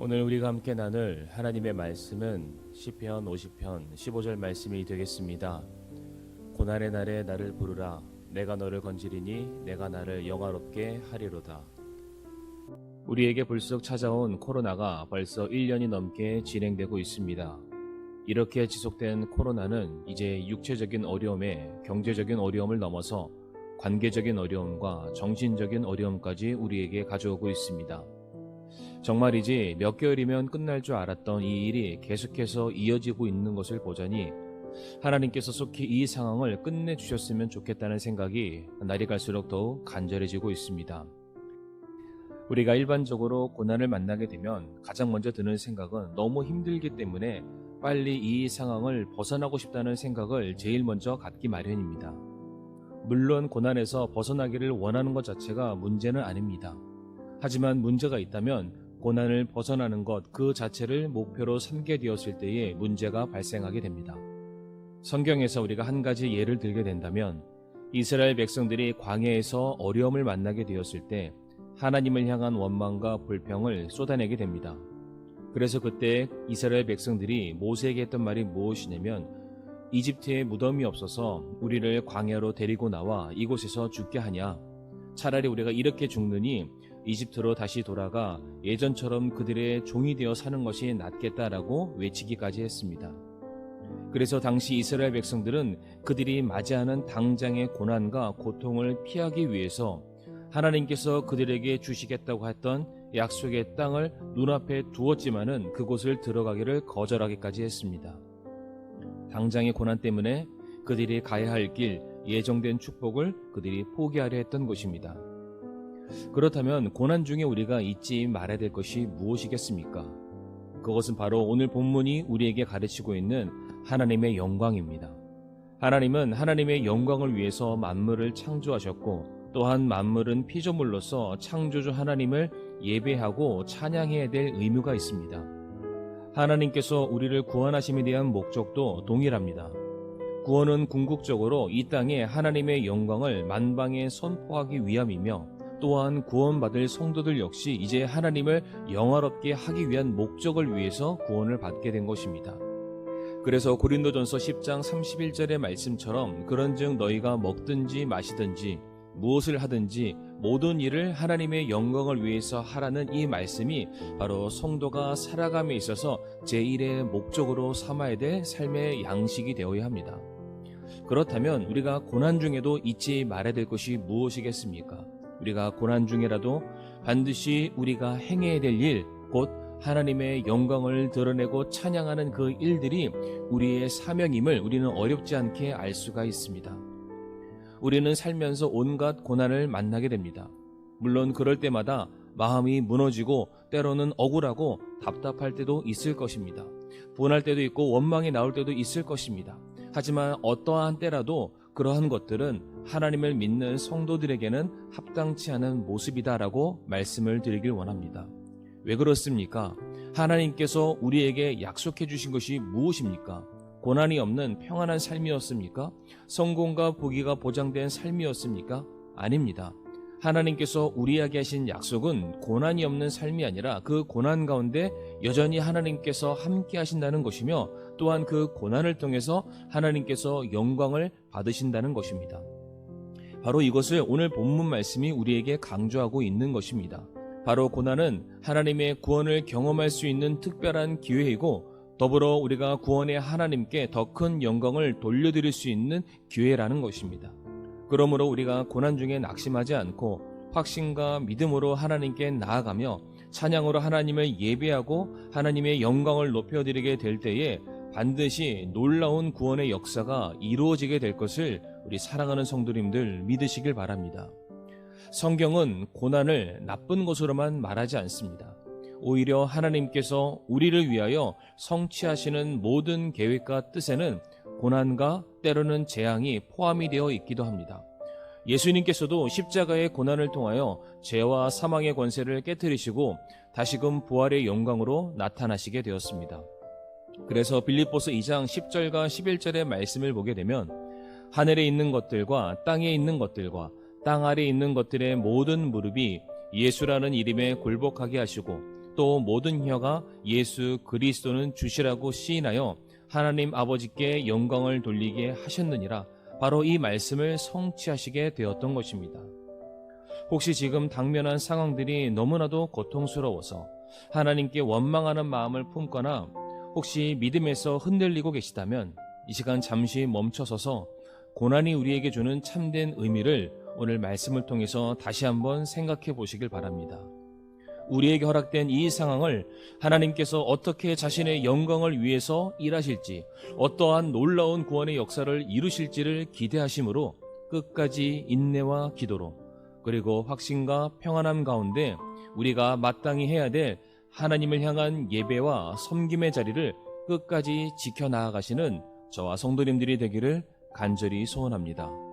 오늘 우리가 함께 나눌 하나님의 말씀은 시편 50편 15절 말씀이 되겠습니다. 고난의 날에 나를 부르라. 내가 너를 건지리니 내가 나를 영화롭게 하리로다. 우리에게 불쑥 찾아온 코로나가 벌써 1년이 넘게 진행되고 있습니다. 이렇게 지속된 코로나는 이제 육체적인 어려움에 경제적인 어려움을 넘어서 관계적인 어려움과 정신적인 어려움까지 우리에게 가져오고 있습니다. 정말이지 몇 개월이면 끝날 줄 알았던 이 일이 계속해서 이어지고 있는 것을 보자니 하나님께서 속히 이 상황을 끝내주셨으면 좋겠다는 생각이 날이 갈수록 더욱 간절해지고 있습니다. 우리가 일반적으로 고난을 만나게 되면 가장 먼저 드는 생각은 너무 힘들기 때문에 빨리 이 상황을 벗어나고 싶다는 생각을 제일 먼저 갖기 마련입니다. 물론 고난에서 벗어나기를 원하는 것 자체가 문제는 아닙니다. 하지만 문제가 있다면 고난을 벗어나는 것 그 자체를 목표로 삼게 되었을 때에 문제가 발생하게 됩니다. 성경에서 우리가 한 가지 예를 들게 된다면 이스라엘 백성들이 광야에서 어려움을 만나게 되었을 때 하나님을 향한 원망과 불평을 쏟아내게 됩니다. 그래서 그때 이스라엘 백성들이 모세에게 했던 말이 무엇이냐면 이집트에 무덤이 없어서 우리를 광야로 데리고 나와 이곳에서 죽게 하냐. 차라리 우리가 이렇게 죽느니 이집트로 다시 돌아가 예전처럼 그들의 종이 되어 사는 것이 낫겠다라고 외치기까지 했습니다. 그래서 당시 이스라엘 백성들은 그들이 맞이하는 당장의 고난과 고통을 피하기 위해서 하나님께서 그들에게 주시겠다고 했던 약속의 땅을 눈앞에 두었지만은 그곳을 들어가기를 거절하기까지 했습니다. 당장의 고난 때문에 그들이 가야 할 길, 예정된 축복을 그들이 포기하려 했던 것입니다. 그렇다면 고난 중에 우리가 잊지 말아야 될 것이 무엇이겠습니까? 그것은 바로 오늘 본문이 우리에게 가르치고 있는 하나님의 영광입니다. 하나님은 하나님의 영광을 위해서 만물을 창조하셨고 또한 만물은 피조물로서 창조주 하나님을 예배하고 찬양해야 될 의무가 있습니다. 하나님께서 우리를 구원하심에 대한 목적도 동일합니다. 구원은 궁극적으로 이 땅에 하나님의 영광을 만방에 선포하기 위함이며 또한 구원받을 성도들 역시 이제 하나님을 영화롭게 하기 위한 목적을 위해서 구원을 받게 된 것입니다. 그래서 고린도전서 10장 31절의 말씀처럼 그런즉 너희가 먹든지 마시든지 무엇을 하든지 모든 일을 하나님의 영광을 위해서 하라는 이 말씀이 바로 성도가 살아감에 있어서 제1의 목적으로 삼아야 될 삶의 양식이 되어야 합니다. 그렇다면 우리가 고난 중에도 잊지 말아야 될 것이 무엇이겠습니까? 우리가 고난 중에라도 반드시 우리가 행해야 될 일, 곧 하나님의 영광을 드러내고 찬양하는 그 일들이 우리의 사명임을 우리는 어렵지 않게 알 수가 있습니다. 우리는 살면서 온갖 고난을 만나게 됩니다. 물론 그럴 때마다 마음이 무너지고 때로는 억울하고 답답할 때도 있을 것입니다. 분할 때도 있고 원망이 나올 때도 있을 것입니다. 하지만 어떠한 때라도 그러한 것들은 하나님을 믿는 성도들에게는 합당치 않은 모습이다라고 말씀을 드리길 원합니다. 왜 그렇습니까? 하나님께서 우리에게 약속해 주신 것이 무엇입니까? 고난이 없는 평안한 삶이었습니까? 성공과 복이가 보장된 삶이었습니까? 아닙니다. 하나님께서 우리에게 하신 약속은 고난이 없는 삶이 아니라 그 고난 가운데 여전히 하나님께서 함께 하신다는 것이며 또한 그 고난을 통해서 하나님께서 영광을 받으신다는 것입니다. 바로 이것을 오늘 본문 말씀이 우리에게 강조하고 있는 것입니다. 바로 고난은 하나님의 구원을 경험할 수 있는 특별한 기회이고 더불어 우리가 구원의 하나님께 더 큰 영광을 돌려드릴 수 있는 기회라는 것입니다. 그러므로 우리가 고난 중에 낙심하지 않고 확신과 믿음으로 하나님께 나아가며 찬양으로 하나님을 예배하고 하나님의 영광을 높여드리게 될 때에 반드시 놀라운 구원의 역사가 이루어지게 될 것을 우리 사랑하는 성도님들 믿으시길 바랍니다. 성경은 고난을 나쁜 것으로만 말하지 않습니다. 오히려 하나님께서 우리를 위하여 성취하시는 모든 계획과 뜻에는 고난과 때로는 재앙이 포함이 되어 있기도 합니다. 예수님께서도 십자가의 고난을 통하여 죄와 사망의 권세를 깨뜨리시고 다시금 부활의 영광으로 나타나시게 되었습니다. 그래서 빌립보서 2장 10절과 11절의 말씀을 보게 되면 하늘에 있는 것들과 땅에 있는 것들과 땅 아래에 있는 것들의 모든 무릎이 예수라는 이름에 굴복하게 하시고 또 모든 혀가 예수 그리스도는 주시라고 시인하여 하나님 아버지께 영광을 돌리게 하셨느니라. 바로 이 말씀을 성취하시게 되었던 것입니다. 혹시 지금 당면한 상황들이 너무나도 고통스러워서 하나님께 원망하는 마음을 품거나 혹시 믿음에서 흔들리고 계시다면 이 시간 잠시 멈춰서서 고난이 우리에게 주는 참된 의미를 오늘 말씀을 통해서 다시 한번 생각해 보시길 바랍니다. 우리에게 허락된 이 상황을 하나님께서 어떻게 자신의 영광을 위해서 일하실지, 어떠한 놀라운 구원의 역사를 이루실지를 기대하심으로 끝까지 인내와 기도로, 그리고 확신과 평안함 가운데 우리가 마땅히 해야 될 하나님을 향한 예배와 섬김의 자리를 끝까지 지켜나가시는 저와 성도님들이 되기를 간절히 소원합니다.